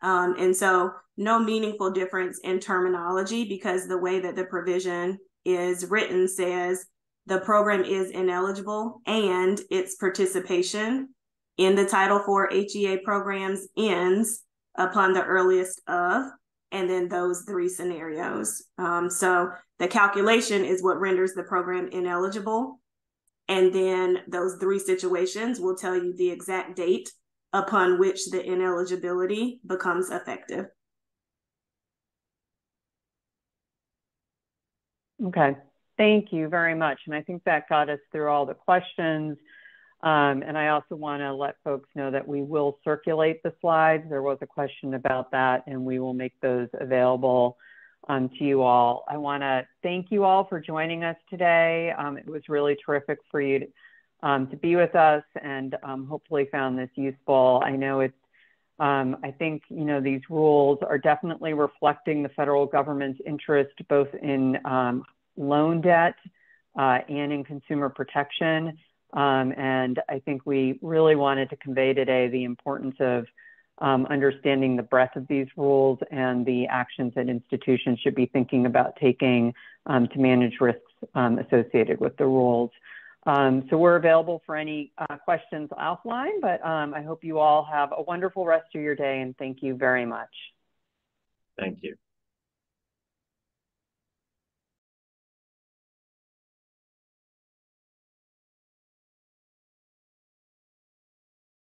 S3: And so no meaningful difference in terminology, because the way that the provision is written says the program is ineligible and its participation in the Title IV HEA programs ends upon the earliest of, and then those 3 scenarios. So the calculation is what renders the program ineligible. And then those 3 situations will tell you the exact date upon which the ineligibility becomes effective.
S1: Okay, thank you very much. And I think that got us through all the questions. And I also want to let folks know that we will circulate the slides. There was a question about that, and we will make those available to you all. I want to thank you all for joining us today. It was really terrific for you to be with us, and hopefully found this useful. I know it's, I think, these rules are definitely reflecting the federal government's interest both in loan debt and in consumer protection. And I think we really wanted to convey today the importance of understanding the breadth of these rules and the actions that institutions should be thinking about taking to manage risks associated with the rules. So we're available for any questions offline, but I hope you all have a wonderful rest of your day, and thank you very much.
S4: Thank you.